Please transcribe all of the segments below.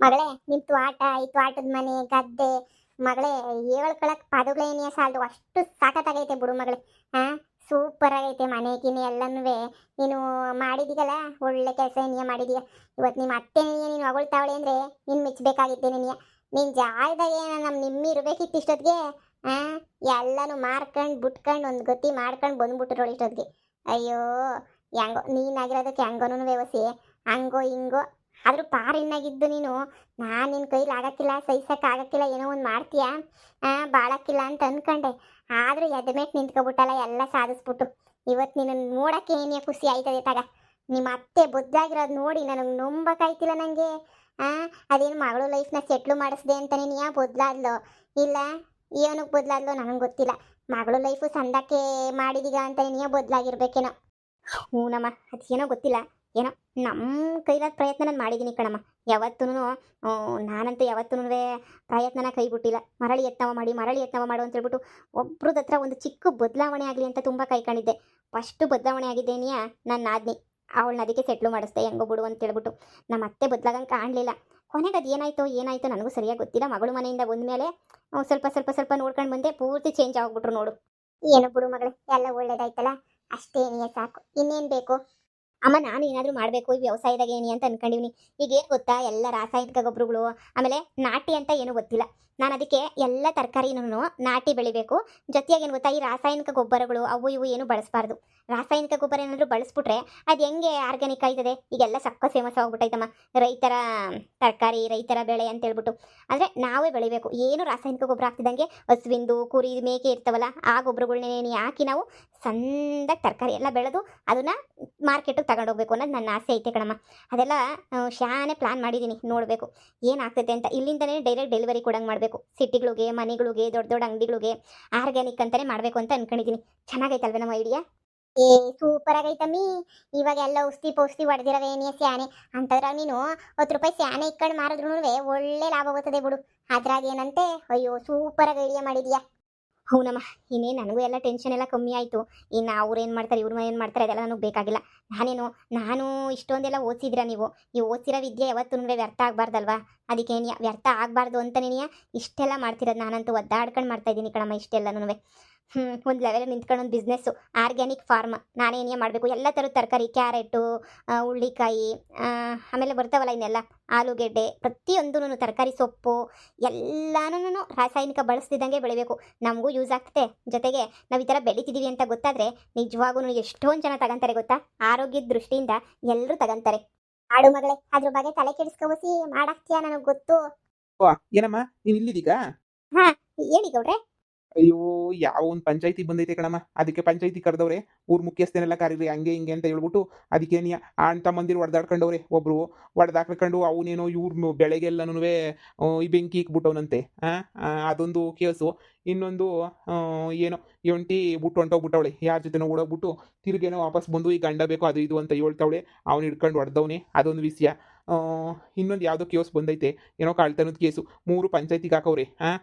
ಮಗಳೇ ನಿಮ್ ತ್ವಾಟ ಈ ತ್ವಾಟದ ಮನೆ ಗದ್ದೆ ಮಗಳೇ ಹೇಳ್ಕೊಳಕ್ ಪದಗಳೇನಿಯ ಸಾಲದು ಅಷ್ಟು ಸಾಕತ್ತಾಗೈತೆ ಬಿಡು ಮಗಳೇ. ಹಾ, ಸೂಪರ್ ಆಗೈತೆ ಮನೆ ಗಿನೆ ಎಲ್ಲನೂ ನೀನು ಮಾಡಿದೀಗಲ್ಲ, ಒಳ್ಳೆ ಕೆಲಸ ನೀಯ ಮಾಡಿದೀಯ. ಇವತ್ತು ನಿಮ್ಮ ಅತ್ತೆ ನೀನು ಹೊಗಳ್ತಾವಳೆ ಅಂದ್ರೆ ನೀನ್ ಮೆಚ್ಚಬೇಕಾಗಿದ್ದೆ ನಿನ್ ಜಾಗದಾಗ ನಿಮ್ಮಿ ಇರ್ಬೇಕಿತ್ತು ಇಷ್ಟೊತ್ತಿಗೆ. ಆ ಎಲ್ಲಾನು ಮಾರ್ಕೊಂಡ್ ಬಿಟ್ಕೊಂಡ್ ಒಂದ್ ಗತಿ ಮಾಡ್ಕೊಂಡ್ ಬಂದ್ಬಿಟ್ರು ಇಷ್ಟೊತ್ತಿಗೆ. ಅಯ್ಯೋ, ಹೆಂಗೋ ನೀನಾಗಿರೋದಕ್ಕೆ ಹೆಂಗೋನು ವ್ಯವಸ್ಥೆ ಹಂಗೋ ಹಿಂಗೋ ಆದ್ರೂ ಪಾರಿನಾಗಿದ್ದು ನೀನು. ನಾನು ನಿನ್ನ ಕೈಲಿ ಆಗಕ್ಕಿಲ್ಲ, ಸಹಿಸಕ್ಕೆ ಆಗಕ್ಕಿಲ್ಲ, ಏನೋ ಒಂದು ಮಾಡ್ತೀಯಾ ಬಾಳಕ್ಕಿಲ್ಲ ಅಂತ ಅನ್ಕೊಂಡೆ. ಆದ್ರೂ ಎದಮೇಟ್ ನಿಂತ್ಕೊಬಿಟ್ಟಲ್ಲ, ಎಲ್ಲ ಸಾಧಿಸ್ಬಿಟ್ಟು ಇವತ್ತು ನಿನ್ನ ನೋಡಕ್ಕೆ ಏನೇ ಖುಷಿ ಆಯ್ತದೆ ತಗ. ನಿಮ್ಮ ಅತ್ತೆ ಬೊದ್ದಾಗಿರೋದು ನೋಡಿ ನನಗೆ ನಂಬಕ್ಕಾಯ್ತಿಲ್ಲ ನನಗೆ. ಅದೇನು ಮಗಳು ಲೈಫ್ನ ಸೆಟ್ಲು ಮಾಡಿಸ್ದೆ ಅಂತಾನೆ ನೀ ಬದಲಾದ್ಲು, ಇಲ್ಲ ಏನಕ್ಕೆ ಬದಲಾದ್ಲು ನನಗೆ ಗೊತ್ತಿಲ್ಲ. ಮಗಳು ಲೈಫು ಸಂದಕ್ಕೆ ಮಾಡಿದೀಗ ಅಂತಾನೆ ನೀ ಬದಲಾಗಿರ್ಬೇಕೇನೋ. ಹ್ಞೂನಮ್ಮ, ಅದೇನೋ ಗೊತ್ತಿಲ್ಲ, ಏನೋ ನಮ್ಮ ಕೈಲಾದ ಪ್ರಯತ್ನ ನಾನು ಮಾಡಿದ್ದೀನಿ ಕಣಮ್ಮ. ಯಾವತ್ತೂ ನಾನಂತೂ ಯಾವತ್ತೂ ಪ್ರಯತ್ನನ ಕೈ ಬಿಟ್ಟಿಲ್ಲ. ಮರಳಿ ಯತ್ನವ ಮಾಡು ಅಂತ ಹೇಳ್ಬಿಟ್ಟು ಒಬ್ರದ್ದು ಹತ್ರ ಒಂದು ಚಿಕ್ಕ ಬದಲಾವಣೆ ಆಗಲಿ ಅಂತ ತುಂಬ ಕೈಕೊಂಡಿದ್ದೆ. ಫಸ್ಟು ಬದಲಾವಣೆ ಆಗಿದ್ದೇನೆಯಾ ನನ್ನ ಆದ್ನಿ, ಅವಳನ್ನ ಅದಕ್ಕೆ ಸೆಟ್ಲು ಮಾಡಿಸ್ದೆ ಹೆಂಗೋ ಬಿಡು ಅಂತ ಹೇಳ್ಬಿಟ್ಟು. ನಮ್ಮ ಅತ್ತೆ ಬದಲಾಗಂಗೆ ಕಾಣಲಿಲ್ಲ. ಕೊನೆಗೆ ಅದು ಏನಾಯ್ತೋ ನನಗೂ ಸರಿಯಾಗಿ ಗೊತ್ತಿಲ್ಲ. ಮಗಳು ಮನೆಯಿಂದ ಬಂದಮೇಲೆ ಸ್ವಲ್ಪ ನೋಡ್ಕೊಂಡು ಬಂದೆ, ಪೂರ್ತಿ ಚೇಂಜ್ ಆಗ್ಬಿಟ್ರು ನೋಡು. ಏನು ಬಿಡು ಮಗಳೇ, ಎಲ್ಲ ಒಳ್ಳೇದಾಯ್ತಲ್ಲ, ಅಷ್ಟೇನಿಯೇ ಸಾಕು, ಇನ್ನೇನು ಬೇಕು. ಅಮ್ಮ ನಾನು ಏನಾದರೂ ಮಾಡಬೇಕು ಈ ವ್ಯವಸಾಯದಾಗ ಏನಿ ಅಂತ ಅನ್ಕೊಂಡಿವ್ನಿ. ಈಗ ಏನು ಗೊತ್ತಾ, ಎಲ್ಲ ರಾಸಾಯನಿಕ ಗೊಬ್ಬರಗಳು, ಆಮೇಲೆ ನಾಟಿ ಅಂತ ಏನೂ ಗೊತ್ತಿಲ್ಲ. ನಾನು ಅದಕ್ಕೆ ಎಲ್ಲ ತರಕಾರಿನೂ ನಾಟಿ ಬೆಳಿಬೇಕು. ಜೊತೆಯಾಗಿ ಏನು ಗೊತ್ತಾ, ಈ ರಾಸಾಯನಿಕ ಗೊಬ್ಬರಗಳು ಅವು ಇವು ಏನು ಬಳಸಬಾರ್ದು. ರಾಸಾಯನಿಕ ಗೊಬ್ಬರ ಏನಾದರೂ ಬಳಸ್ಬಿಟ್ರೆ ಅದು ಹೆಂಗೆ ಆರ್ಗ್ಯಾನಿಕ್ ಆಯ್ತದೆ. ಈಗೆಲ್ಲ ಸಕ್ಕ ಫೇಮಸ್ ಆಗ್ಬಿಟ್ಟೈತಮ್ಮ ರೈತರ ತರಕಾರಿ, ರೈತರ ಬೆಳೆ ಅಂತ ಹೇಳ್ಬಿಟ್ಟು. ಅಂದರೆ ನಾವೇ ಬೆಳಿಬೇಕು, ಏನು ರಾಸಾಯನಿಕ ಗೊಬ್ಬರ ಹಾಕ್ತಿದ್ದಂಗೆ ಹಸುವಿಂದು ಕುರಿ ಮೇಕೆ ಇರ್ತಾವಲ್ಲ ಆ ಗೊಬ್ಬರಗಳನ್ನೇ ಹಾಕಿ ನಾವು ಸಂದಾಗಿ ತರಕಾರಿ ಎಲ್ಲ ಬೆಳೆದು ಅದನ್ನು ಮಾರ್ಕೆಟಿಗೆ ತಗೊಂಡೋಗ್ಬೇಕು ಅನ್ನೋದು ನನ್ನ ಆಸೆ ಐತೆ ಕಣಮ್ಮ. ಅದೆಲ್ಲ ಶಾನೆ ಪ್ಲಾನ್ ಮಾಡಿದ್ದೀನಿ, ನೋಡಬೇಕು ಏನಾಗ್ತೈತೆ ಅಂತ. ಇಲ್ಲಿಂದನೇ ಡೈರೆಕ್ಟ್ ಡೆಲಿವರಿ ಕೊಡಂಗೆ ಮಾಡಬೇಕು, ಸಿಟಿಗಳಿಗೆ, ಮನೆಗಳಿಗೆ, ದೊಡ್ಡ ದೊಡ್ಡ ಅಂಗಡಿಗಳಿಗೆ ಆರ್ಗ್ಯಾನಿಕ್ ಅಂತಲೇ ಮಾಡಬೇಕು ಅಂತ ಅಂದ್ಕೊಂಡಿದ್ದೀನಿ. ಚೆನ್ನಾಗೈತಲ್ವೇ ನಮ್ಮ ಐಡಿಯಾ? ಏ ಸೂಪರ್ ಆಗೈತಮ್ಮಿ. ಇವಾಗ ಎಲ್ಲ ಔಷಧಿ ಹೊಡೆದಿರವೆ ಏನೇ ಸ್ಯಾನೆ ಅಂತಂದ್ರೆ ನೀನು 10 ರೂಪಾಯಿ ಸ್ಯಾನೆ ಇಕ್ಕಂಡು ಮಾರಿದ್ರು ಒಳ್ಳೆ ಲಾಭ ಬರ್ತದೆ ಬಿಡು. ಅದ್ರಾಗ ಏನಂತೆ, ಅಯ್ಯೋ ಸೂಪರ್ ಆಗಿ ಐಡಿಯಾ ಮಾಡಿದ್ಯಾ. ಹೌನಮ್ಮ, ಇನ್ನೇ ನನಗೂ ಎಲ್ಲ ಟೆನ್ಷನ್ ಎಲ್ಲ ಕಮ್ಮಿ ಆಯಿತು. ಇನ್ನು ಅವ್ರು ಏನು ಮಾಡ್ತಾರೆ, ಇವ್ರು ಏನು ಮಾಡ್ತಾರೆ ಅದೆಲ್ಲ ನನಗೆ ಬೇಕಾಗಿಲ್ಲ. ನಾನು ಇಷ್ಟೊಂದೆಲ್ಲ ಓದಿಸಿದ್ರ ನೀವು, ಈ ಓದಿಸಿರೋ ವಿದ್ಯೆ ಯಾವತ್ತೂ ವ್ಯರ್ಥ ಆಗಬಾರ್ದಲ್ವಾ. ಅದಕ್ಕೆ ವ್ಯರ್ಥ ಆಗಬಾರ್ದು ಅಂತನೇ ಇಷ್ಟೆಲ್ಲ ಮಾಡ್ತಿರೋದು. ನಾನಂತೂ ಒದ್ದಾಡ್ಕೊಂಡು ಮಾಡ್ತಾಯಿದ್ದೀನಿ ಕಣಮ್ಮ ಇಷ್ಟೆಲ್ಲನೂ. ಒಂದು ಲೆವೆಲ್ ನಿಂತ್ಕೊಂಡು ಒಂದು ಬಿಸ್ನೆಸ್ಸು ಆರ್ಗ್ಯಾನಿಕ್ ಫಾರ್ಮ್ ನಾನೇನೇ ಮಾಡಬೇಕು. ಎಲ್ಲ ಥರದ ತರಕಾರಿ, ಕ್ಯಾರೆಟು, ಹುಳ್ಳಿಕಾಯಿ, ಆಮೇಲೆ ಬರ್ತಾವಲ್ಲ ಇನ್ನೆಲ್ಲ ಆಲೂಗೆಡ್ಡೆ, ಪ್ರತಿಯೊಂದೂ ತರಕಾರಿ, ಸೊಪ್ಪು ಎಲ್ಲನೂ ರಾಸಾಯನಿಕ ಬಳಸ್ತಿದ್ದಂಗೆ ಬೆಳಿಬೇಕು. ನಮಗೂ ಯೂಸ್ ಆಗ್ತದೆ. ಜೊತೆಗೆ ನಾವು ಈ ಥರ ಬೆಳಿತಿದ್ದೀವಿ ಅಂತ ಗೊತ್ತಾದರೆ ನಿಜವಾಗೂ ಎಷ್ಟೊಂದು ಜನ ತಗೊಂತಾರೆ ಗೊತ್ತಾ. ಆರೋಗ್ಯದ ದೃಷ್ಟಿಯಿಂದ ಎಲ್ಲರೂ ತಗೊಂತಾರೆ. ಆಡು ಮಗಳೇ, ಅದ್ರ ಬಗ್ಗೆ ತಲೆ ಕೆಡಿಸ್ಕೋಸಿ ಮಾಡಾಕ್ತೀಯಾ, ನನಗೆ ಗೊತ್ತು. ಏನಮ್ಮ ನೀನ್ ಇಲ್ಲಿದೀಗ? ಹಾ, ಹೇಳಿ ಗೌಡ್ರೆ. ಅಯ್ಯೋ, ಯಾವ ಒಂದು ಪಂಚಾಯತಿ ಬಂದೈತೆ ಕಣಮ್ಮ. ಅದಕ್ಕೆ ಪಂಚಾಯತಿ ಕರೆದವ್ರೆ, ಊರ್ ಮುಖ್ಯಸ್ಥನೆಲ್ಲ ಕರೀರಿ ಹಂಗೆ ಹಿಂಗೆ ಅಂತ ಹೇಳ್ಬಿಟ್ಟು. ಅದಕ್ಕೆ ನೀ ಅಣ್ಣ ಮಂದಿರು ಹೊಡೆದಾಡ್ಕೊಂಡವ್ರೆ. ಒಬ್ರು ಹೊಡೆದಾಕೊಂಡು ಅವನೇನೋ ಇವ್ರ ಬೆಳೆಗೆಲ್ಲನೂ ಈ ಬೆಂಕಿ ಇಕ್ಬಿಟ್ಟವನಂತೆ. ಅದೊಂದು ಕೇಸು. ಇನ್ನೊಂದು ಏನೋ ಒಂಟಿ ಬಿಟ್ಟು ಹೊಂಟೋಗ್ಬಿಟ್ಟವಳೆ, ಯಾರ ಜೊತೆನೋ ಓಡೋಗ್ಬಿಟ್ಟು ತಿರುಗೇನೋ ವಾಪಸ್ ಬಂದು ಈ ಗಂಡ ಬೇಕು ಅದು ಇದು ಅಂತ ಹೇಳ್ತಾವಳೆ. ಅವ್ನು ಹಿಡ್ಕೊಂಡು ಹೊಡೆದವನೇ, ಅದೊಂದು ವಿಷಯ. ಇನ್ನೊಂದು ಯಾವುದೋ ಕೇಸ್ ಬಂದೈತೆ, ಏನೋ ಕಳ್ತನದ ಕೇಸು. 3 ಪಂಚಾಯತಿಗೆ ಹಾಕವ್ರೆ.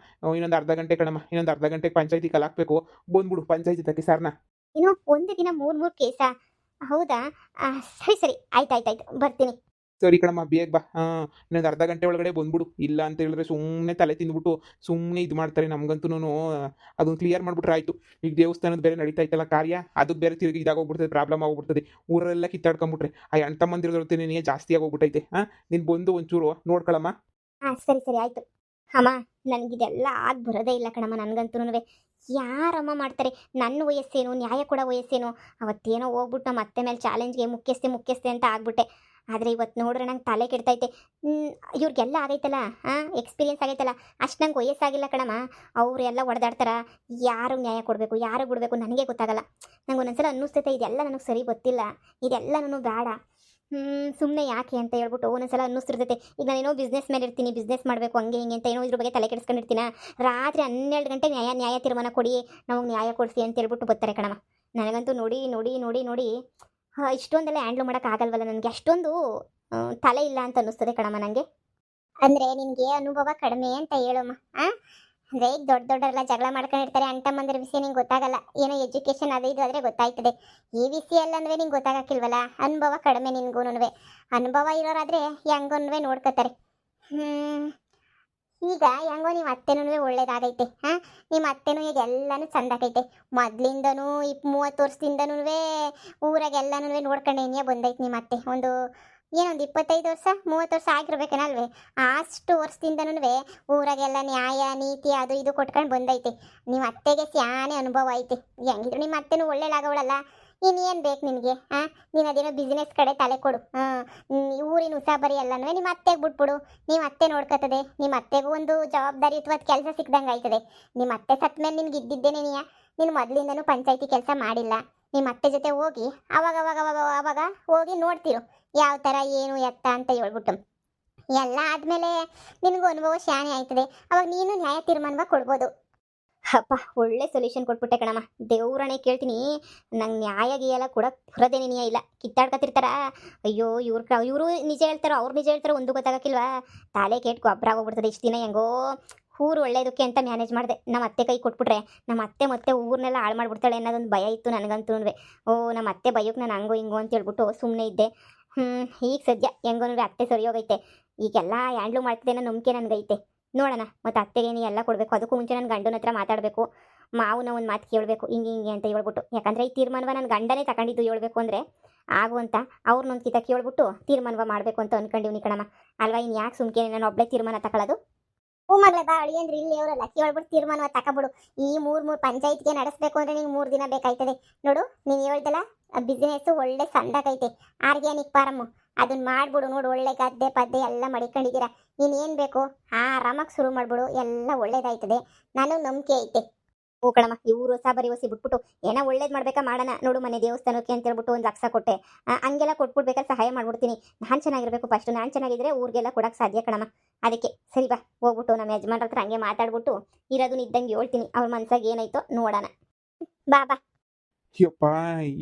ಇನ್ನೊಂದು ಅರ್ಧ ಗಂಟೆ ಕಣಮ್ಮ, ಇನ್ನೊಂದು ಅರ್ಧ ಗಂಟೆಗೆ ಪಂಚಾಯತಿ ಕಲಾಕ್ಬೇಕು. ಬಂದ್ಬಿಡು ಪಂಚಾಯತಿ ತಕ್ಕೆ ಸರ್ನ. ಇನ್ನು ಒಂದು ದಿನ 3 ಕೇಸಾ? ಹೌದಾ, ಸರಿ ಆಯ್ತಾಯ್ತಾಯ್ತು, ಬರ್ತೀನಿ. ಸರಿ ಕಣಮ್ಮ, ಬೇಗ ಬಾ. ಇನ್ನೊಂದು ಅರ್ಧ ಗಂಟೆ ಒಳಗಡೆ ಬಂದ್ಬಿಡು. ಇಲ್ಲ ಅಂತ ಹೇಳಿದ್ರೆ ಸುಮ್ಮನೆ ತಲೆ ತಿಂದ್ಬಿಟ್ಟು ಸುಮ್ಮನೆ ಇದು ಮಾಡ್ತಾರೆ. ನಮ್ಗಂತೂ ಅದನ್ನು ಕ್ಲಿಯರ್ ಮಾಡ್ಬಿಟ್ರೆ ಆಯಿತು. ಈಗ ದೇವಸ್ಥಾನದ ಬೇರೆ ನಡೀತಾ ಇತ್ತಲ್ಲ ಕಾರ್ಯ, ಅದಕ್ಕೆ ಬೇರೆ ತಿರುಗಿ ಇದಾಗೋಗ್ಬಿಡ್ತದೆ, ಪ್ರಾಬ್ಲಮ್ ಆಗೋಗ್ಬಿಡ್ತದೆ. ಊರೆಲ್ಲ ಕಿತ್ತಾಡ್ಕೊಂಬಿಟ್ರೆ ಆ ಅಣ್ಣ ತಮ್ಮಂದಿರೋದ್ರೇ ಜಾಸ್ತಿ ಆಗೋಗ್ಬಿಟ್ಟೈತೆ. ನೀನು ಬಂದು ಒಂಚೂರು ನೋಡ್ಕೊಳಮ್ಮ. ಸರಿ ಆಯಿತು. ಅಮ್ಮ, ನನಗಿದೆಲ್ಲ ಆಗಿ ಬರೋದೇ ಇಲ್ಲ ಕಣಮ್ಮ. ನನಗಂತೂ ಯಾರಮ್ಮ ಮಾಡ್ತಾರೆ. ನನ್ನ ವಯಸ್ಸೇನು, ನ್ಯಾಯ ಕೊಡೋ ವಯಸ್ಸೇನು. ಅವತ್ತೇನೋ ಹೋಗ್ಬಿಟ್ಟು ನಮ್ಮ ಅತ್ತೆ ಮೇಲೆ ಚಾಲೆಂಜ್ಗೆ ಮುಖ್ಯಸ್ಥೆ ಅಂತ ಆಗ್ಬಿಟ್ಟೆ. ಆದರೆ ಇವತ್ತು ನೋಡ್ರೆ ನಂಗೆ ತಲೆ ಕೆಡ್ತೈತೆ. ಇವ್ರಿಗೆಲ್ಲ ಆಗೈತಲ್ಲ, ಎಕ್ಸ್ಪೀರಿಯನ್ಸ್ ಆಗೈತಲ್ಲ, ಅಷ್ಟು ನಂಗೆ ವಯಸ್ಸಾಗಿಲ್ಲ ಕಣಮ್ಮ. ಅವರು ಎಲ್ಲ ಹೊಡೆದಾಡ್ತಾರ. ಯಾರು ನ್ಯಾಯ ಕೊಡಬೇಕು, ಯಾರು ಬಿಡಬೇಕು ನನಗೆ ಗೊತ್ತಾಗಲ್ಲ. ನಂಗೆ ಒಂದೊಂದ್ಸಲ ಅನ್ನಿಸ್ತೈತೆ ಇದೆಲ್ಲ ನನಗೆ ಸರಿ ಗೊತ್ತಿಲ್ಲ, ಇದೆಲ್ಲ ನನಗೆ ಬೇಡ. ಸುಮ್ಮನೆ ಯಾಕೆ ಅಂತ ಹೇಳ್ಬಿಟ್ಟು ಒಂದೊಂದ್ಸಲ ಅನ್ನಿಸ್ತಿರ್ತೈತೆ. ಈಗ ನಾನೇನೋ ಬಿಸ್ನೆಸ್ ಮೇಲೆ ಇರ್ತೀನಿ, ಬಿಸ್ನೆಸ್ ಮಾಡಬೇಕು ಹಂಗೆ ಹಿಂಗೆ ಅಂತ ಏನೋ ಇದ್ರ ಬಗ್ಗೆ ತಲೆ ಕೆಡಿಸ್ಕೊಂಡಿರ್ತೀನಿ. ರಾತ್ರಿ 12 ಗಂಟೆಗೆ ನ್ಯಾಯ ತೀರ್ಮಾನ ಕೊಡಿ, ನಮಗೆ ನ್ಯಾಯ ಕೊಡಿಸಿ ಅಂತ ಹೇಳ್ಬಿಟ್ಟು ಬರ್ತಾರೆ ಕಣಮ್ಮ. ನನಗಂತೂ ನೋಡಿ ಇಷ್ಟೊಂದೆಲ್ಲ ಹ್ಯಾಂಡ್ಲ್ ಮಾಡೋಕ್ಕಾಗಲ್ವಲ್ಲ ನನಗೆ. ಅಷ್ಟೊಂದು ತಲೆ ಇಲ್ಲ ಅಂತ ಅನ್ನಿಸ್ತದೆ ಕಣಮ್ಮ ನನಗೆ. ಅಂದರೆ ನಿನಗೆ ಅನುಭವ ಕಡಿಮೆ ಅಂತ ಹೇಳಮ್ಮ. ಅಂದರೆ ಈಗ ದೊಡ್ಡವರೆಲ್ಲ ಜಗಳ ಮಾಡ್ಕೊಂಡಿರ್ತಾರೆ, ಅಣ್ಣ ವಿಷಯ ನಿಂಗೆ ಗೊತ್ತಾಗಲ್ಲ. ಏನೋ ಎಜುಕೇಷನ್ ಅದು ಇದು ಆದರೆ ಗೊತ್ತಾಯ್ತದೆ. ಈ ವಿಷಯ ಎಲ್ಲ ನಿಂಗೆ ಗೊತ್ತಾಗಕ್ಕಿಲ್ವಲ್ಲ, ಅನುಭವ ಕಡಿಮೆ ನಿನ್ಗೂ. ಅನುಭವ ಇರೋರಾದರೆ ಹೆಂಗನ್ವೇ ನೋಡ್ಕೋತಾರೆ. ಈಗ ಹೆಂಗೋ ನಿಮ್ಮ ಅತ್ತೆನೂ ಒಳ್ಳೇದಾಗೈತೆ ಹಾಂ, ನಿಮ್ಮ ಅತ್ತೆನೂ ಈಗ ಎಲ್ಲನೂ ಚಂದಾಗೈತೆ. ಮೊದ್ಲಿಂದನೂ 30 ವರ್ಷದಿಂದನೂ ಊರಾಗೆಲ್ಲನೂ ನೋಡ್ಕೊಂಡೇನಿಯೇ ಬಂದೈತೆ ನಿಮ್ಮ ಅತ್ತೆ. ಏನೊಂದು 25 ವರ್ಷ 30 ವರ್ಷ ಆಗಿರ್ಬೇಕೇನಲ್ವೇ, ಅಷ್ಟು ವರ್ಷದಿಂದನೂ ಊರಾಗೆಲ್ಲ ನ್ಯಾಯ ನೀತಿ ಅದು ಇದು ಕೊಟ್ಕೊಂಡು ಬಂದೈತೆ. ನಿಮ್ಮ ಅತ್ತೆಗೆ ಸ್ಯಾನೆ ಅನುಭವ ಐತೆ. ಹೆಂಗಿದ್ರು ನಿಮ್ಮ ಅತ್ತೆನೂ ಒಳ್ಳೇದಾಗವಳಲ್ಲ, ಇನ್ನೇನು ಬೇಕು ನಿನಗೆ ಹಾಂ? ನೀನು ಅದೇನೋ ಬಿಸ್ನೆಸ್ ಕಡೆ ತಲೆ ಕೊಡು. ಊರಿನ ಉಸಾಬರಿ ಎಲ್ಲನೂ ನಿಮ್ಮ ಅತ್ತೆಗೆ ಬಿಟ್ಬಿಡು, ನಿಮ್ಮ ಅತ್ತೆ ನೋಡ್ಕೊತದೆ. ನಿಮ್ಮ ಅತ್ತೆಗೂ ಒಂದು ಜವಾಬ್ದಾರಿಯುತವಾದ ಕೆಲಸ ಸಿಕ್ದಂಗೆ ಆಯ್ತದೆ. ನಿಮ್ಮ ಅತ್ತೆ ಸತ್ತ ಮೇಲೆ ನಿನ್ಗೆ ಇದ್ದಿದ್ದೇನೆ ನೀನು ಮೊದಲಿಂದನೂ ಪಂಚಾಯತಿ ಕೆಲಸ ಮಾಡಿಲ್ಲ. ನಿಮ್ಮ ಅತ್ತೆ ಜೊತೆ ಹೋಗಿ ಅವಾಗ ಅವಾಗ ಅವಾಗ ಅವಾಗ ಹೋಗಿ ನೋಡ್ತಿರು ಯಾವ ಥರ ಏನು ಎತ್ತ ಅಂತ ಹೇಳ್ಬಿಟ್ಟು. ಎಲ್ಲ ಆದಮೇಲೆ ನಿನಗೂ ಅನುಭವ ಶಾನೆ ಆಯ್ತದೆ, ಅವಾಗ ನೀನು ನ್ಯಾಯ ತೀರ್ಮಾನವಾಗಿ ಕೊಡ್ಬೋದು. ಅಪ್ಪ ಒಳ್ಳೆ ಸೊಲ್ಯೂಷನ್ ಕೊಟ್ಬಿಟ್ಟೆ ಕಣಮ್ಮ, ದೇವ್ರಣೆ ಕೇಳ್ತೀನಿ. ನಂಗೆ ನ್ಯಾಯ ಗೀಯೆಲ್ಲ ಕೊಡಕ್ಕೆ ಬರೋದೇನೇ ನೀಯ ಇಲ್ಲ. ಕಿತ್ತಾಡ್ಕೊತಿರ್ತಾರ, ಅಯ್ಯೋ ಇವರು ನಿಜ ಹೇಳ್ತಾರೋ ಅವ್ರು ನಿಜ ಹೇಳ್ತಾರೋ ಒಂದು ಗೊತ್ತಾಗಕ್ಕಿಲ್ವಾ, ತಲೆ ಕೆಟ್ಟು ಗೊಬ್ಬರ ಆಗೋಗ್ಬಿಡ್ತದೆ. ಇಷ್ಟು ದಿನ ಹೆಂಗೋ ಊರು ಒಳ್ಳೇದಕ್ಕೆ ಅಂತ ಮ್ಯಾನೇಜ್ ಮಾಡಿದೆ, ನಮ್ಮ ಅತ್ತೆ ಕೈ ಕೊಟ್ಬಿಟ್ರೆ ನಮ್ಮ ಅತ್ತೆ ಮತ್ತೆ ಊರನ್ನೆಲ್ಲ ಹಾಳು ಮಾಡಿಬಿಡ್ತಾಳೆ ಅನ್ನೋದೊಂದು ಭಯ ಇತ್ತು ನನಗಂತೂ. ನಮ್ಮ ಅತ್ತೆ ಭಯಕ್ಕೆ ನಾನು ಹಂಗೋ ಹಿಂಗೋ ಅಂತ ಹೇಳ್ಬಿಟ್ಟು ಸುಮ್ಮನೆ ಇದ್ದೆ. ಈಗ ಸದ್ಯ ಹೆಂಗೋ ಅತ್ತೆ ಸರಿ ಹೋಗೈತೆ, ಈಗೆಲ್ಲ ಹ್ಯಾಂಡ್ಲು ಮಾಡ್ತಿದ್ದೆ ಅನ್ನೋ ನಂಬಿಕೆ ನನಗೈತೆ. ನೋಡೋಣ, ಮತ್ತು ಅತ್ತೆಗೆ ನೀ ಎಲ್ಲ ಕೊಡಬೇಕು. ಅದಕ್ಕೂ ಮುಂಚೆ ನನ್ನ ಗಂಡನ ಹತ್ರ ಮಾತಾಡಬೇಕು, ಮಾವನ ಒಂದು ಮಾತು ಕೇಳಬೇಕು ಹಿಂಗೆ ಹಿಂಗೆ ಅಂತ ಹೇಳ್ಬಿಟ್ಟು. ಯಾಕಂದರೆ ಈ ತೀರ್ಮಾನವ ನನ್ನ ಗಂಡನೇ ತಗೊಂಡಿದ್ದು ಹೇಳ್ಬೇಕು ಅಂದರೆ ಆಗುವಂತ ಅವ್ರನ್ನೊಂದು ಕಿತ ಕೇಳ್ಬಿಟ್ಟು ತೀರ್ಮಾನವ ಮಾಡಬೇಕು ಅಂತ ಅಂದ್ಕೊಂಡಿವ್ನಿ ಕಣಮ್ಮ. ಅಲ್ವಾ, ಇನ್ನು ಯಾಕೆ ಸುಮ್ಕೆ ನಾನು ಒಬ್ಬಳೇ ತೀರ್ಮಾನ ತಗೊಳ್ಳೋದು? ಹೂ ಮಗಳೇ ಬಾ ಅಳಿ ಅಂದ್ರೆ ಇಲ್ಲಿ ಅವರಲ್ಲ ಕೇಳ್ಬಿಟ್ಟು ತೀರ್ಮಾನವ ತಗೊಬಿಡು. ಈ ಮೂರು ಪಂಚಾಯತ್ಗೆ ನಡೆಸಬೇಕು ಅಂದರೆ ನಿಂಗೆ 3 ದಿನ ಬೇಕಾಯ್ತದೆ ನೋಡು. ನೀನು ಹೇಳ್ದಲ್ಲ ಬಿಸ್ನೆಸ್ಸು ಒಳ್ಳೆ ಸಂದಾಗೈತೆ, ಆರ್ಗ್ಯಾನಿಕ್ ಫಾರಮ್ಮು, ಅದನ್ನ ಮಾಡ್ಬಿಡು ನೋಡು. ಒಳ್ಳೆ ಗದ್ದೆ ಪದ್ದೆ ಎಲ್ಲ ಮಡಿಕೊಂಡಿದ್ದೀರಾ, ಇನ್ನೇನು ಬೇಕು ಆರಾಮಾಗಿ ಶುರು ಮಾಡ್ಬಿಡು, ಎಲ್ಲ ಒಳ್ಳೇದಾಯ್ತದೆ, ನನಗೆ ನಂಬಿಕೆ ಐತೆ. ಹೂ ಕಣಮ್ಮ, ಇವರು ಸಾಬರಿ ಹೊಸಿ ಬಿಟ್ಬಿಟ್ಟು ಏನೋ ಒಳ್ಳೇದು ಮಾಡ್ಬೇಕಾ ಮಾಡೋಣ ನೋಡು. ಮನೆ ದೇವಸ್ಥಾನಕ್ಕೆ ಅಂತ ಹೇಳ್ಬಿಟ್ಟು 1 ಲಕ್ಷ ಕೊಟ್ಟೆ, ಹಂಗೆಲ್ಲ ಕೊಟ್ಬಿಡ್ಬೇಕಾದ್ರೆ ಸಹಾಯ ಮಾಡ್ಬಿಡ್ತೀನಿ. ನಾನು ಚೆನ್ನಾಗಿರ್ಬೇಕು ಫಸ್ಟ್, ನಾನು ಚೆನ್ನಾಗಿದ್ರೆ ಊರಿಗೆಲ್ಲ ಕೊಡೋಕ್ಕೆ ಸಾಧ್ಯ ಕಣಮ್ಮ. ಅದಕ್ಕೆ ಸರಿ ಬಾ ಹೋಗ್ಬಿಟ್ಟು ನಮ್ಮ ಯಜಮಾನ್ರ ಹತ್ರ ಹಂಗೆ ಮಾತಾಡ್ಬಿಟ್ಟು ಇರೋದನ್ನ ಇದ್ದಂಗೆ ಹೇಳ್ತೀನಿ, ಅವ್ರ ಮನ್ಸಾಗ ಏನಾಯ್ತೋ ನೋಡೋಣ. ಬಾ ಬಾ. ಯಪ್ಪ,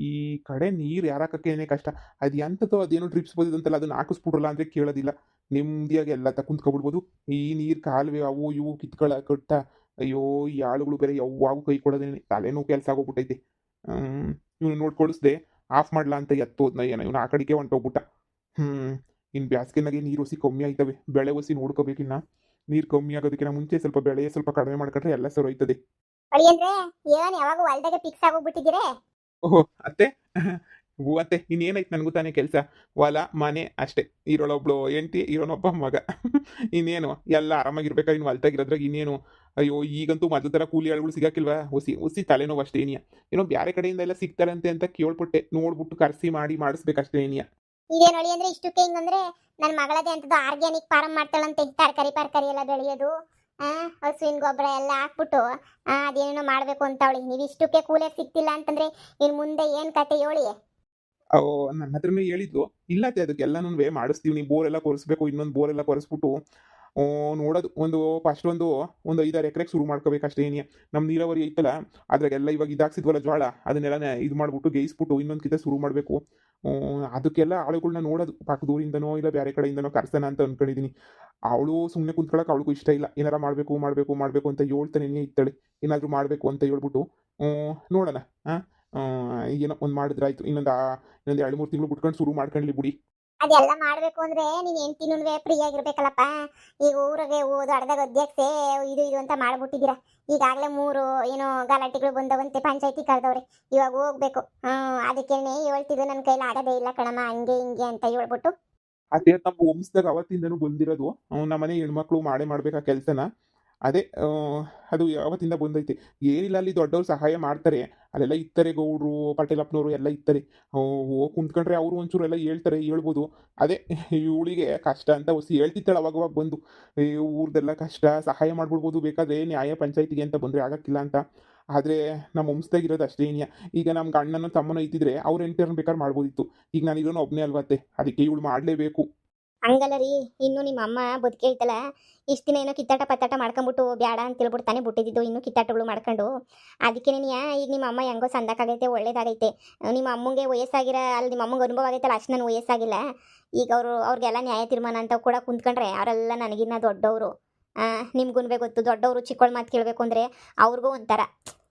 ಈ ಕಡೆ ನೀರು ಯಾರಕ್ಕೇನೆ ಕಷ್ಟ. ಅದು ಎಂಥದೋ ಅದೇನೋ ಡ್ರಿಪ್ಸ್ ಬಂದಿದಂತಲ್ಲ, ಅದನ್ನ ಹಾಕಿಸ್ಬಿಡ್ರಲ್ಲ ಅಂದರೆ ಕೇಳೋದಿಲ್ಲ. ನೆಮ್ಮದಿಯಾಗಿ ಎಲ್ಲ ಕುಂತ್ಕೊಬಿಡ್ಬೋದು. ಈ ನೀರು ಕಾಲುವೆ ಅವು ಇವು ಕಿತ್ಕೊಳ್ಳ ಕಟ್ಟ, ಅಯ್ಯೋ ಈ ಆಳುಗಳು ಬೇರೆ ಯಾವಾಗೂ ಕೈ ಕೊಡೋದೇನೆ, ತಲೆನೂ ಕೆಲಸ ಆಗೋಗ್ಬಿಟ್ಟೈತೆ. ಇವನು ನೋಡ್ಕೊಳಿಸ್ದೆ ಆಫ್ ಮಾಡ್ಲಾ ಅಂತ ಎತ್ತೋದ್ನ ಏನೋ, ಇವನು ಆ ಕಡೆಗೆ ಹೊಂಟೋಗ್ಬಿಟ್ಟ. ಇನ್ನು ಬ್ಯಾಸ್ಗೆನಾಗೆ ನೀರು ಹೊಸಿ ಕಮ್ಮಿ ಆಯ್ತವೆ, ಬೆಳೆ ಹೊಸಿ ನೋಡ್ಕೋಬೇಕಿನ್ನ. ನೀರು ಕಮ್ಮಿ ಆಗೋದಕ್ಕಿಂತ ಮುಂಚೆ ಸ್ವಲ್ಪ ಬೆಳೆ ಸ್ವಲ್ಪ ಕಡಿಮೆ ಮಾಡ್ಕೊಂಡ್ರೆ ಎಲ್ಲ ಸರಿ ಹೋಯ್ತದೆ. ಅಳಿ ಅಂದ್ರೆ ಏನು ಯಾವಾಗ ಹೊಲ್ದಾಗೆ ಫಿಕ್ಸ್ ಆಗೋಗ್ಬಿಟ್ಟಿದ್ದೀರೇ? ಓಹೋ ಅತ್ತೆ, ಹೂ ಅತ್ತೆ, ಇನ್ನೇನಾಯ್ತು ನನಗೂ ತಾನೇ ಕೆಲಸ, ಹೊಲ ಮನೆ ಅಷ್ಟೇ. ಇರೋಳೊಬ್ಳು ಹೆಂಡತಿ, ಇರೋನೊಬ್ಬ ಮಗ. ಇನ್ನೇನು ಎಲ್ಲ ಆರಾಮಾಗಿರ್ಬೇಕಾ ಇನ್ನು ಹೊಲ್ತಾಗಿರೋದ್ರಾಗ ಇನ್ನೇನು. ಅಯ್ಯೋ ಈಗಂತೂ ಮೊದಲ ಥರ ಕೂಲಿ ಆಳುಗಳು ಸಿಗಾಕಿಲ್ವಾ, ಹೊಸಿ ತಲೆನೋವು ಅಷ್ಟೇ ಏನಿಯ. ಏನೋ ಬೇರೆ ಕಡೆಯಿಂದ ಎಲ್ಲ ಸಿಗ್ತಾರಂತೆ ಅಂತ ಕೇಳ್ಪಟ್ಟೆ, ನೋಡ್ಬಿಟ್ಟು ಕರೆಸಿ ಮಾಡಿಸ್ಬೇಕಷ್ಟೇ ಏನಿಯ. ಇದೇನು ಅಳಿ ಅಂದ್ರೆ ಇಷ್ಟಕ್ಕೆ ಹಿಂಗಂದ್ರೆ ನನ್ನ ಮಗಳದೇ ಅಂತದ್ದು ಆರ್ಗ್ಯಾನಿಕ್ ಫಾರಂ ಮಾಡ್ತಾಳಂತೆ, ತರಕಾರಿ ಎಲ್ಲ ಬೆಳೆಯೋದು, ಹಸುವಿನ ಗೊಬ್ಬರ ಎಲ್ಲ ಹಾಕ್ಬಿಟ್ಟು ಅದೇನೇನೋ ಮಾಡಬೇಕು ಅಂತ ಅವಳಿ. ನೀವು ಇಷ್ಟಕ್ಕೆ ಕೂಲಿಯರ್ ಸಿಗ್ತಿಲ್ಲ ಅಂತಂದ್ರೆ ಇನ್ನು ಮುಂದೆ ಏನು ಕತೆ ಹೇಳಿ. ಓ ನನ್ನ ಹತ್ರನೂ ಹೇಳಿದ್ಲು, ಇಲ್ಲತ್ತೆ ಅದಕ್ಕೆಲ್ಲನೂ ಮಾಡಿಸ್ತೀವಿ, ನೀವು ಬೋರೆಲ್ಲ ಕೊರೆಸ್ಬೇಕು, ಇನ್ನೊಂದು ಬೋರೆಲ್ಲ ಕೊರೆಸ್ಬಿಟ್ಟು ನೋಡೋದು ಫಸ್ಟ್ ಒಂದು 5-6 ಎಕರೆಗೆ ಶುರು ಮಾಡ್ಕೋಬೇಕಷ್ಟೇ ಏನಿಯ. ನಮ್ಮ ನೀರಾವರಿ ಐತಲ್ಲ ಅದ್ರಾಗೆಲ್ಲ ಇವಾಗ ಇದಾಕ್ಸಿದ್ವಲ್ಲ ಜೋಳ, ಅದನ್ನೆಲ್ಲ ಇದು ಮಾಡ್ಬಿಟ್ಟು ಗೇಯಿಸ್ಬಿಟ್ಟು ಇನ್ನೊಂದು ಕಿತ ಶುರು ಮಾಡಬೇಕು. ಅದಕ್ಕೆಲ್ಲ ಆಳುಗಳನ್ನ ನೋಡೋದು, ಪಕ್ಕದೂರಿಂದನೋ ಇಲ್ಲ ಬೇರೆ ಕಡೆಯಿಂದನೋ ಕರ್ಸೋಣ ಅಂತ ಅಂದ್ಕೊಂಡಿದ್ದೀನಿ. ಅವಳು ಸುಮ್ಮನೆ ಕುಂತ್ಕೊಳ್ಳೋಕೆ ಅವಳಿಗೂ ಇಷ್ಟ ಇಲ್ಲ, ಏನಾರ ಮಾಡಬೇಕು ಮಾಡಬೇಕು ಮಾಡಬೇಕು ಅಂತ ಹೇಳ್ತಾನೆ ಇರ್ತಾಳೆ. ಏನಾದರೂ ಮಾಡಬೇಕು ಅಂತ ಹೇಳ್ಬಿಟ್ಟು ನೋಡೋಣ. ಏನೋ ಒಂದು ಮಾಡಿದ್ರಾಯ್ತು, ಇನ್ನೊಂದು 2-3 ತಿಂಗಳು ಬಿಟ್ಕೊಂಡು ಶುರು ಮಾಡ್ಕೊಳ್ಳಿ ಬಿಡಿ. ಅದೆಲ್ಲ ಮಾಡಬೇಕು ಅಂದ್ರೆ ನೀನು ಹೆಂಡ್ತಿನೂ ಫ್ರೀ ಆಗಿರ್ಬೇಕಲ್ಲಪ್ಪ. ಈಗ ಊರಿಗೆ ಓದು ಅಡ್ದಾಗ ಅಧ್ಯಕ್ಷೆ ಇದು ಇದು ಅಂತ ಮಾಡ್ಬಿಟ್ಟಿದ್ದೀರಾ. ಈಗಾಗಲೇ 3 ಏನೋ ಗಲಾಟೆಗಳು ಬಂದವಂತೆ, ಪಂಚಾಯತಿ ಕರೆದವ್ರೆ, ಇವಾಗ ಹೋಗ್ಬೇಕು. ಅದಕ್ಕೇನೆ ಹೇಳ್ತಿದ್ದು ನನ್ನ ಕೈಲಿ ಆಗೋದೇ ಇಲ್ಲ ಕಣಮ್ಮ, ಹಂಗೆ ಹಿಂಗೆ ಅಂತ ಹೇಳ್ಬಿಟ್ಟು. ಅದೇ ನಮ್ಮ ವಂಶದಾಗ ಅವತ್ತಿಂದನೂ ಬಂದಿರೋದು, ನಮ್ಮನೆ ಹೆಣ್ಮಕ್ಳು ಮಾಡ್ಬೇಕಾ ಕೆಲಸನ. ಅದೇ ಅದು ಯಾವತ್ತಿಂದ ಬಂದೈತೆ. ಏನಿಲ್ಲ, ಅಲ್ಲಿ ದೊಡ್ಡವ್ರು ಸಹಾಯ ಮಾಡ್ತಾರೆ, ಅಲ್ಲೆಲ್ಲ ಇರ್ತಾರೆ, ಗೌಡ್ರು ಪಟೇಲಪ್ಪನವರು ಎಲ್ಲ ಇರ್ತಾರೆ. ಹೋಗಿ ಕುಂತ್ಕೊಂಡ್ರೆ ಅವರು ಒಂಚೂರು ಎಲ್ಲ ಹೇಳ್ಬೋದು. ಅದೇ ಇವಳಿಗೆ ಕಷ್ಟ ಅಂತ ಹೊಸಿ ಹೇಳ್ತಿತ್ತಾಳೆ ಅವಾಗವಾಗ ಬಂದು, ಊರ್ದೆಲ್ಲ ಕಷ್ಟ ಸಹಾಯ ಮಾಡ್ಬಿಡ್ಬೋದು ಬೇಕಾದ್ರೆ, ನ್ಯಾಯ ಪಂಚಾಯತಿಗೆ ಅಂತ ಬಂದರೆ ಆಗಕ್ಕಿಲ್ಲ ಅಂತ. ಆದರೆ ನಮ್ಮ ವಂಶದಾಗಿರೋದು ಅಷ್ಟೇ ಏನಿಯ. ಈಗ ನಮ್ಮ ಗಂಡನ ತಮ್ಮನ ಇದ್ದಿದ್ರೆ ಅವ್ರ ಎಂಟರ್ನ ಬೇಕಾದ್ರೆ ಮಾಡ್ಬೋದಿತ್ತು. ಈಗ ನಾನು ಇರೋನು ಒಬ್ಬನೇ ಅಲ್ವತ್ತೆ, ಅದಕ್ಕೆ ಇವಳು ಮಾಡಲೇಬೇಕು. ಹಂಗಲ್ಲ ರೀ, ಇನ್ನು ನಿಮ್ಮ ಅಮ್ಮ ಬದುಕಿ ಐತಲ್ಲ, ಇಷ್ಟು ದಿನ ಏನೋ ಕಿತ್ತಾಟ ಪತ್ತಾಟ ಮಾಡ್ಕೊಂಬಿಟ್ಟು ಬೇಡ ಅಂತ ಹೇಳ್ಬಿಟ್ಟು ತಾನೇ ಬಿಟ್ಟಿದ್ದು, ಇನ್ನೂ ಕಿತ್ತಾಟಗಳು ಮಾಡ್ಕೊಂಡು. ಅದಕ್ಕೆ ಈಗ ನಿಮ್ಮ ಅಮ್ಮ ಹೆಂಗೋ ಸಂದಕ್ಕಾಗೈತೆ, ಒಳ್ಳೇದಾಗೈತೆ. ನಿಮ್ಮ ಅಮ್ಮಂಗೆ ನಿಮ್ಮ ಅಮ್ಮಂಗೆ ಅನುಭವ ಆಗೈತಲ್ಲ, ಅಷ್ಟು ನನಗೆ ವಯಸ್ಸಾಗಿಲ್ಲ. ಈಗ ಅವ್ರಿಗೆಲ್ಲ ನ್ಯಾಯ ತೀರ್ಮಾನ ಅಂತ ಕೂಡ ಕುಂತ್ಕೊಂಡ್ರೆ ಅವರೆಲ್ಲ ನನಗಿನ್ನ ದೊಡ್ಡವರು. ನಿಮ್ಗೂ ಗೊತ್ತು, ದೊಡ್ಡವರು ಚಿಕ್ಕವಳ ಮಾತು ಕೇಳಬೇಕು ಅಂದರೆ ಅವ್ರಿಗೂ ಒಂಥರ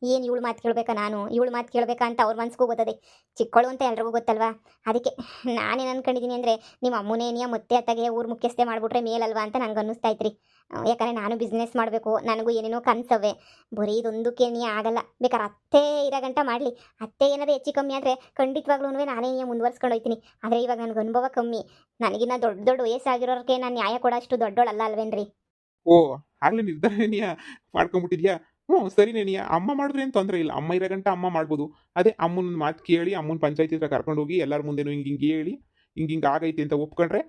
ಏನು ಇವಳು ಮಾತು ಕೇಳಬೇಕಾ ನಾನು ಇವಳು ಮಾತು ಕೇಳಬೇಕಾ ಅಂತ ಅವ್ರ ಮನ್ಸಿಗೂ ಗೊತ್ತದೆ, ಚಿಕ್ಕವಳು ಅಂತ ಎಲ್ರಿಗೂ ಗೊತ್ತಲ್ವಾ. ಅದಕ್ಕೆ ನಾನೇನು ಅನ್ಕೊಂಡಿದ್ದೀನಿ ಅಂದರೆ ನಿಮ್ಮ ಅಮ್ಮನೇನಿಯ ಮತ್ತೆ ಅತ್ತಗೆ ಊರು ಮುಖ್ಯಸ್ಥೆ ಮಾಡಿಬಿಟ್ರೆ ಮೇಲಲ್ವಾ ಅಂತ ನಂಗೆ ಅನ್ನಿಸ್ತಾ ಐತ್ರಿ. ಯಾಕಂದರೆ ನಾನು ಬಿಸ್ನೆಸ್ ಮಾಡಬೇಕು, ನನಗೂ ಏನೇನೋ ಕನ್ಸವೆ, ಬರೀ ಇದೊಂದಕ್ಕೇನೇ ಆಗಲ್ಲ. ಬೇಕಾದ್ರೆ ಅತ್ತೆ ಇರೋ ಗಂಟ ಮಾಡಲಿ, ಅತ್ತೆ ಏನಾದ್ರು ಹೆಚ್ಚು ಕಮ್ಮಿ ಆದರೆ ಖಂಡಿತವಾಗ್ಲೂ ನಾನೇ ಮುಂದುವರ್ಸ್ಕೊಂಡು ಹೋಗ್ತೀನಿ. ಆದರೆ ಇವಾಗ ನನಗೆ ಅನುಭವ ಕಮ್ಮಿ, ನನಗಿನ್ನ ದೊಡ್ಡ ದೊಡ್ಡ ವಯಸ್ಸಾಗಿರೋರಿಗೆ ನಾನು ನ್ಯಾಯ ಕೊಡೋಷ್ಟು ದೊಡ್ಡೋಳಲ್ಲ ಅಲ್ವೇನ್ರಿ. ಓ, ಆಗ್ಲೇ ನಿರ್ಧಾರ ನೀಯ ಮಾಡ್ಕೊಂಬಿಟ್ಟಿದ್ಯಾ? ಹ್ಞೂ ಸರಿನೇ ನೀಯ. ಅಮ್ಮ ಮಾಡಿದ್ರೆ ಏನು ತೊಂದರೆ ಇಲ್ಲ, ಅಮ್ಮ ಇರೋ ಗಂಟ ಅಮ್ಮ ಮಾಡ್ಬೋದು. ಅದೇ ಅಮ್ಮನ ಮಾತು ಕೇಳಿ ಅಮ್ಮನ ಪಂಚಾಯತಿ ಹತ್ರ ಕರ್ಕೊಂಡೋಗಿ ಎಲ್ಲರ ಮುಂದೆನೂ ಹಿಂಗೆ ಹೇಳಿ ಹಿಂಗೆ ಆಗೈತೆ ಅಂತ ಒಪ್ಕೊಂಡ್ರೆ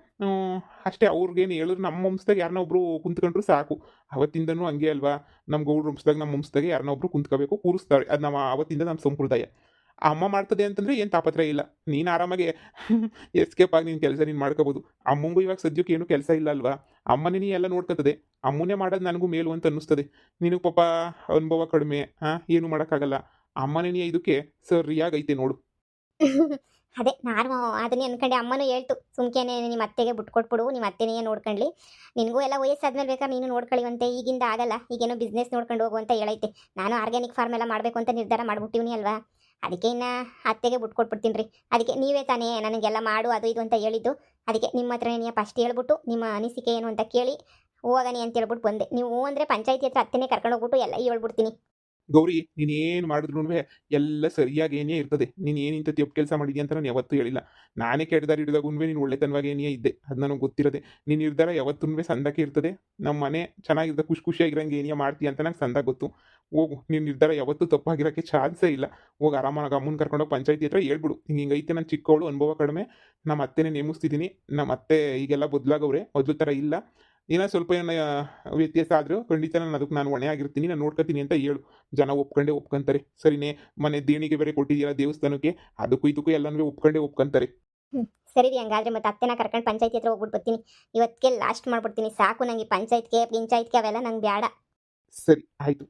ಅಷ್ಟೇ. ಅವ್ರಿಗೇನು ಹೇಳಿದ್ರು ನಮ್ಮ ವಂಶದಾಗ ಯಾರನ್ನ ಒಬ್ರು ಕುಂತ್ಕೊಂಡ್ರು ಸಾಕು. ಅವತ್ತಿಂದನೂ ಹಂಗೆ ಅಲ್ವಾ, ನಮ್ಮ ಗೌಡ್ರ ವಂಶದಾಗ ನಮ್ಮ ವಂಶದಾಗೆ ಯಾರನ್ನ ಒಬ್ರು ಕುಂತ್ಕೋಬೇಕು, ಕೂರಿಸ್ತಾರೆ. ಅದು ನಮ್ಮ ಅವತ್ತಿಂದ ನಮ್ಮ ಸಂಪ್ರದಾಯ. ಅಮ್ಮ ಮಾಡ್ತದೆ ಅಂತಂದರೆ ಏನು ತಾಪತ್ರ ಇಲ್ಲ, ನೀನು ಆರಾಮಾಗಿ ಎಸ್ಕೇಪ್ ಆಗಿ ನಿನ್ನ ಕೆಲಸ ನೀನು ಮಾಡ್ಕೋಬೋದು. ಅಮ್ಮಂಗೂ ಇವಾಗ ಸದ್ಯಕ್ಕೆ ಏನೂ ಕೆಲಸ ಇಲ್ಲ ಅಲ್ವಾ, ಅಮ್ಮನೇ ನೀ ಎಲ್ಲ ನೋಡ್ಕೊತದೆ. ಅಮ್ಮನೇ ಮಾಡೋದು ನನಗೂ ಮೇಲು ಅಂತ ಅನ್ನಿಸ್ತದೆ. ನಿನಗೆ ಪಾಪ ಅನುಭವ ಕಡಿಮೆ, ಏನು ಮಾಡೋಕ್ಕಾಗಲ್ಲ. ಅಮ್ಮನೇ ನೀ ಇದಕ್ಕೆ ಸರಿಯಾಗೈತೆ ನೋಡು. ಅದೇ ನಾನು ಅದನ್ನೇ ಅನ್ಕೊಂಡೆ. ಅಮ್ಮನೂ ಹೇಳ್ತು, ಸುಮ್ಕೇನೆ ನಿಮ್ಮ ಅತ್ತೆಗೆ ಬಿಟ್ಕೊಟ್ಬಿಡು, ನಿಮ್ಮ ಅತ್ತೆನೇ ನೋಡ್ಕೊಳ್ಳಿ, ನಿನಗೂ ಎಲ್ಲ ವಯಸ್ಸಾದ್ಮೇಲೆ ಬೇಕಾದ್ರೆ ನೀನು ನೋಡ್ಕೊಳ್ಳಿವಂತೆ, ಈಗಿಂದ ಆಗಲ್ಲ, ಈಗೇನೋ ಬಿಸ್ನೆಸ್ ನೋಡ್ಕೊಂಡು ಹೋಗು ಅಂತ ಹೇಳೈತೆ. ನಾನು ಆರ್ಗ್ಯಾನಿಕ್ ಫಾರ್ಮ್ ಎಲ್ಲ ಮಾಡಬೇಕು ಅಂತ ನಿರ್ಧಾರ ಮಾಡ್ಬಿಟ್ಟಿವ್ನಿ ಅಲ್ವಾ, ಅದಕ್ಕೆ ಇನ್ನು ಅತ್ತೆಗೆ ಬಿಟ್ಕೊಟ್ಬಿಡ್ತೀನಿ ರೀ. ಅದಕ್ಕೆ ನೀವೇ ತಾನೇ ನನಗೆಲ್ಲ ಮಾಡು ಅದು ಇದು ಅಂತ ಹೇಳಿದ್ದು. ಅದಕ್ಕೆ ನಿಮ್ಮ ಹತ್ರನೇ ನೀವು ಫಸ್ಟ್ ಹೇಳ್ಬಿಟ್ಟು ನಿಮ್ಮ ಅನಿಸಿಕೆ ಏನು ಅಂತ ಕೇಳಿ ಹೋಗನಿ ಅಂತ ಹೇಳ್ಬಿಟ್ಟು ಬಂದೆ. ನೀವು ಅಂದರೆ ಪಂಚಾಯತಿ ಹತ್ರ ಅತ್ತೆನೇ ಕರ್ಕೊಂಡು ಹೋಗ್ಬಿಟ್ಟು ಎಲ್ಲ ಹೇಳ್ಬಿಡ್ತೀನಿ. ಗೌರಿ, ನೀನೇನು ಮಾಡಿದ್ರು ಎಲ್ಲ ಸರಿಯಾಗಿ ಏನೇ ಇರ್ತದೆ. ನೀನು ಏನಿಂತ ತಪ್ಪು ಕೆಲಸ ಮಾಡಿದ್ಯಾ ಅಂತ ನಾನು ಯಾವತ್ತೂ ಹೇಳಿಲ್ಲ. ನಾನೇ ಕೆಟ್ಟದಾರಿ ಹಿಡಿದಾಗೂ ನೀನು ಒಳ್ಳೆತನವಾಗಿ ಏನೇ ಇದ್ದೆ, ಅದು ನನಗೆ ಗೊತ್ತಿರೋದೆ. ನೀನು ನಿರ್ಧಾರ ಯಾವತ್ತೂ ಸಂದಕ್ಕೆ ಇರ್ತದೆ. ನಮ್ಮ ಮನೆ ಚೆನ್ನಾಗಿರ್ತದೆ, ಖುಷಿಯಾಗಿರಂಗೆ ಏನೇ ಮಾಡ್ತೀಯ ಅಂತ ನಂಗೆ ಸಂದಾಗ ಗೊತ್ತು. ಹೋಗು, ನೀನು ನಿರ್ಧಾರ ಯಾವತ್ತೂ ತಪ್ಪಾಗಿರೋಕ್ಕೆ ಚಾನ್ಸೇ ಇಲ್ಲ. ಹೋಗಿ ಆರಾಮಾಗಿ ಅಮ್ಮನ ಕರ್ಕೊಂಡೋಗಿ ಪಂಚಾಯತಿ ಹತ್ರ ಹೇಳ್ಬಿಡು, ಹಿಂಗೆ ಐತೆ, ನಾನು ಚಿಕ್ಕವಳು, ಅನುಭವ ಕಡಿಮೆ, ನಮ್ಮ ಅತ್ತೆನೇ ನೇಮಿಸ್ತಿದ್ದೀನಿ, ನಮ್ಮ ಅತ್ತೆ ಈಗೆಲ್ಲ ಬದಲಾಗವ್ರೆ, ಮೊದಲು ಥರ ಇಲ್ಲ, ಏನೋ ಸ್ವಲ್ಪ ಏನೋ ವ್ಯತ್ಯಾಸ ಆದರೂ ಖಂಡಿತ ನಾನು ಹೊಣೆ ಆಗಿರ್ತೀನಿ, ನಾನು ನೋಡ್ಕೊತೀನಿ ಅಂತ ಹೇಳು. ಜನ ಒಪ್ಕೊಂತಾರೆ. ಸರಿನೇ, ಮನೆ ದೇಣಿಗೆ ಬೇರೆ ಕೊಟ್ಟಿದ್ದೀರಾ ದೇವಸ್ಥಾನಕ್ಕೆ, ಅದಕ್ಕೂ ಇದಕ್ಕೂ ಎಲ್ಲನೂ ಒಪ್ಕೊಂತಾರೆ. ಹ್ಞೂ ಸರಿ ರೀ, ಹಂಗಾದ್ರೆ ಮತ್ತೆ ಅತ್ತೆನ ಕರ್ಕೊಂಡು ಪಂಚಾಯತಿ ಹತ್ರ ಹೋಗ್ಬಿಟ್ಟು ಬರ್ತೀನಿ. ಇವತ್ತಿಗೆ ಲಾಸ್ಟ್ ಮಾಡ್ಬಿಡ್ತೀನಿ, ಸಾಕು ನನಗೆ ಪಂಚಾಯತ್ಗೆ ಗಿಂಚಾಯತ್ಗೆ ಅವೆಲ್ಲ ನಂಗೆ ಬೇಡ. ಸರಿ ಆಯಿತು.